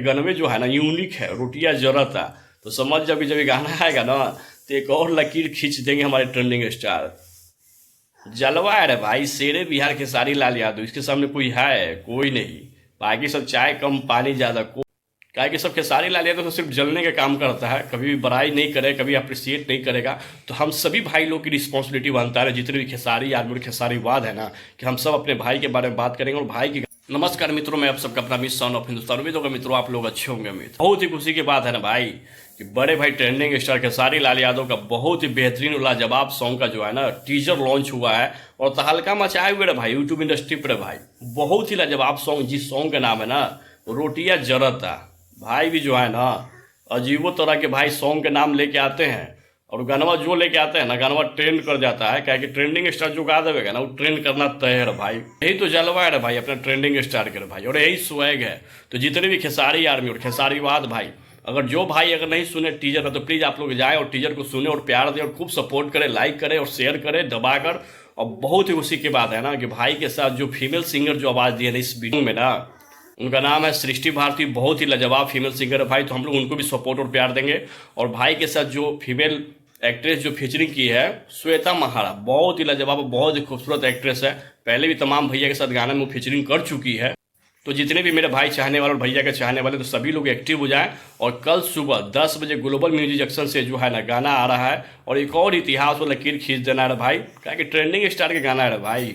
गनवे जो है ना यूनिक है, रोटियां जरता। तो समझ जब जब ये गाना आएगा ना तो एक और लकीर खींच देंगे हमारे ट्रेंडिंग स्टार। जलवा है रे भाई, शेरे बिहार के सारी लाल यादव, इसके सामने कोई है? कोई नहीं। बाकी सब चाय कम पानी ज्यादा। क्या कि सब खेसारी लाल यादव तो सिर्फ जलने का काम करता है, कभी भी बड़ाई नहीं करे, कभी अप्रिसिएट नहीं करेगा। तो हम सभी भाई लोग की रिस्पॉन्सिबिलिटी बनता है, जितने भी खेसारी आर्मी खेसारीवाद है ना, कि हम सब अपने भाई के बारे में बात करेंगे और भाई की। नमस्कार मित्रों, मैं आप सबका अपना मिस सन ऑफ हिंदुस्तान। उम्मीद होगा मित्रों आप लोग अच्छे होंगे। मित्र बहुत ही खुशी की बात है ना भाई कि बड़े भाई ट्रेंडिंग स्टार खेसारी लाल यादव का बहुत ही बेहतरीन और लाजवाब सॉन्ग का जो है ना टीजर लॉन्च हुआ है और तहलका मचाए हुए भाई यूट्यूब इंडस्ट्री पर भाई। बहुत ही लाजवाब सॉन्ग, जिस सॉन्ग का नाम है ना रोटियां जरता। भाई भी जो है ना अजीबो तरह के भाई सॉन्ग के नाम लेके आते हैं और गानवा जो लेके आते हैं ना गानवा ट्रेंड कर जाता है। क्या कि ट्रेंडिंग स्टार जो गा देगा ना वो ट्रेंड करना तय है भाई। यही तो जलवा है भाई अपना ट्रेंडिंग स्टार के भाई, और यही स्वैग है। तो जितने भी खेसारी आर्मी और खेसारीवाद भाई, अगर जो भाई अगर नहीं सुने टीजर में तो प्लीज आप लोग जाए और टीजर को सुने और प्यार दें और खूब सपोर्ट करें, लाइक करें और शेयर करें दबाकर। और बहुत ही खुशी की बात है ना कि भाई के साथ जो फीमेल सिंगर जो आवाज़ दिए ना इस वीडियो में ना, उनका नाम है सृष्टि भारती। बहुत ही लाजवाब फीमेल सिंगर है भाई, तो हम लोग उनको भी सपोर्ट और प्यार देंगे। और भाई के साथ जो फीमेल एक्ट्रेस जो फीचरिंग की है श्वेता महारा, बहुत ही लाजवाब, बहुत ही खूबसूरत एक्ट्रेस है। पहले भी तमाम भैया के साथ गाना में वो फीचरिंग कर चुकी है। तो जितने भी मेरे भाई चाहने वाले और भैया के चाहने वाले, तो सभी लोग एक्टिव हो जाएं। और कल सुबह 10 बजे ग्लोबल म्यूजिक जंक्शन से जो है ना गाना आ रहा है और एक और इतिहास और लकीर खींच देना है भाई। क्या कि ट्रेंडिंग स्टार के गाना है भाई।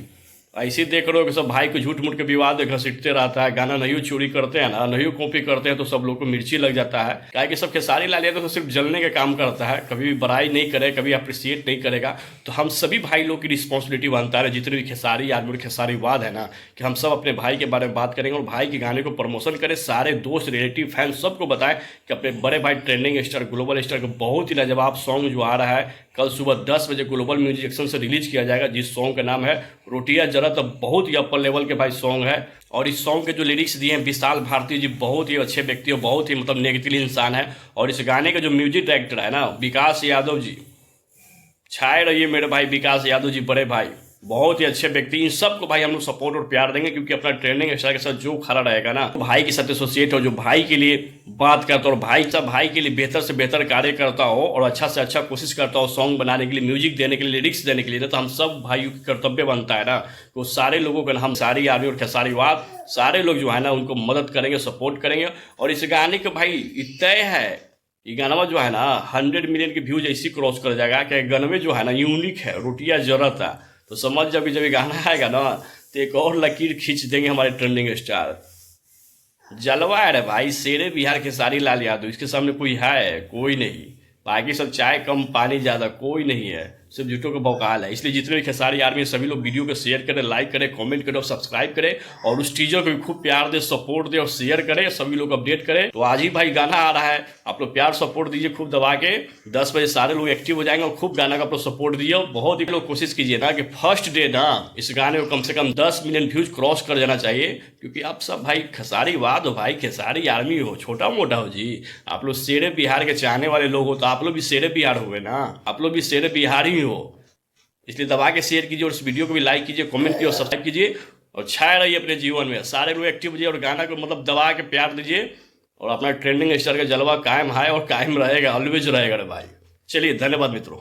ऐसे देख रहे हो कि सब भाई को झूठ मूठ के विवाद घसीटते रहता है, गाना नहीं चोरी करते हैं ना, नहीं कॉपी करते हैं तो सब लोग को मिर्ची लग जाता है। क्या कि सब खेसारी लाल यादव तो सिर्फ जलने का काम करता है, कभी भी बड़ाई नहीं करे, कभी अप्रिसिएट नहीं करेगा। तो हम सभी भाई लोग की रिस्पॉन्सिबिलिटी बनता है, जितने भी खेसारी आर्मी खेसारीवाद है ना, कि हम सब अपने भाई के बारे में बात करेंगे और भाई के गाने को प्रमोशन करें। सारे दोस्त रिलेटिव फैन सबको बताएं कि अपने बड़े भाई ट्रेंडिंग स्टार ग्लोबल स्टार का बहुत ही लाजवाब सॉन्ग जो आ रहा है कल सुबह 10 बजे ग्लोबल म्यूजिक जंक्शन से रिलीज किया जाएगा, जिस सॉन्ग का नाम है रोटियां जरत। बहुत ही अपर लेवल के भाई सॉन्ग है। और इस सॉन्ग के जो लिरिक्स दिए हैं विशाल भारती जी, बहुत ही अच्छे व्यक्ति और बहुत ही मतलब नेगेटिव इंसान है। और इस गाने का जो म्यूजिक डायरेक्टर है ना विकास यादव जी, छाए रहिए मेरे भाई विकास यादव जी, बड़े भाई बहुत ही अच्छे व्यक्ति। इन सबको भाई हम लोग सपोर्ट और प्यार देंगे, क्योंकि अपना ट्रेंडिंग स्टार के साथ जो खड़ा रहेगा ना, भाई के साथ एसोसिएट हो, जो भाई के लिए बात करता हो और भाई सब भाई के लिए बेहतर से बेहतर कार्य करता हो और अच्छा से अच्छा कोशिश करता हो सॉन्ग बनाने के लिए, म्यूजिक देने के लिए, लिरिक्स देने के लिए ना, तो हम सब भाइयों की कर्तव्य बनता है ना तो सारे लोगों का हम सारी आर्मी और खेसारीवाद सारे लोग जो है ना उनको मदद करेंगे, सपोर्ट करेंगे। और इस गाने का भाई तय है, ये गाना जो है ना 100 मिलियन के व्यूज ऐसी क्रॉस कर जाएगा कि गनवे जो है ना यूनिक है, रोटियां जरता। तो समझ जब ये गाना आएगा ना तो एक और लकीर खींच देंगे हमारे ट्रेंडिंग स्टार। जलवा है रे भाई, शेरे बिहार के सारी लाल यादव, इसके सामने कोई है? कोई नहीं। बाकी सब चाय कम पानी ज्यादा, कोई नहीं है, सिर्फ झूठों का भौकाल है। इसलिए जितने भी खेसारी आर्मी सभी लोग वीडियो को शेयर करें, लाइक करें, कमेंट करें और सब्सक्राइब करें और उस टीजर को भी खूब प्यार दे, सपोर्ट दे और शेयर करें, सभी लोग अपडेट करें। तो आज ही भाई गाना आ रहा है, आप लोग प्यार सपोर्ट दीजिए खूब दबा के। 10 बजे सारे लोग एक्टिव हो जाएंगे और खूब गाना का आप लोग सपोर्ट दीजिए। और बहुत ही लोग कोशिश कीजिए ना कि फर्स्ट डे ना इस गाने को कम से कम 10 मिलियन व्यूज क्रॉस कर जाना चाहिए, क्योंकि आप सब भाई खेसारीवाद हो, भाई खेसारी आर्मी हो, छोटा मोटा हो जी। आप लोग शेरे बिहार के चाहने वाले लोग हो तो आप लोग भी शेरे बिहार हुए ना, आप लोग भी शेरे बिहार ही हो। इसलिए दबा के शेयर कीजिए और इस वीडियो को भी लाइक कीजिए, कमेंट कीजिए और सब्सक्राइब कीजिए और छाए रहिए अपने जीवन में। सारे लोग एक्टिव कीजिए और गाना को मतलब दबा के प्यार दीजिए और अपना ट्रेंडिंग स्टार का जलवा कायम है और कायम रहेगा, ऑलवेज रहेगा भाई। चलिए धन्यवाद मित्रों।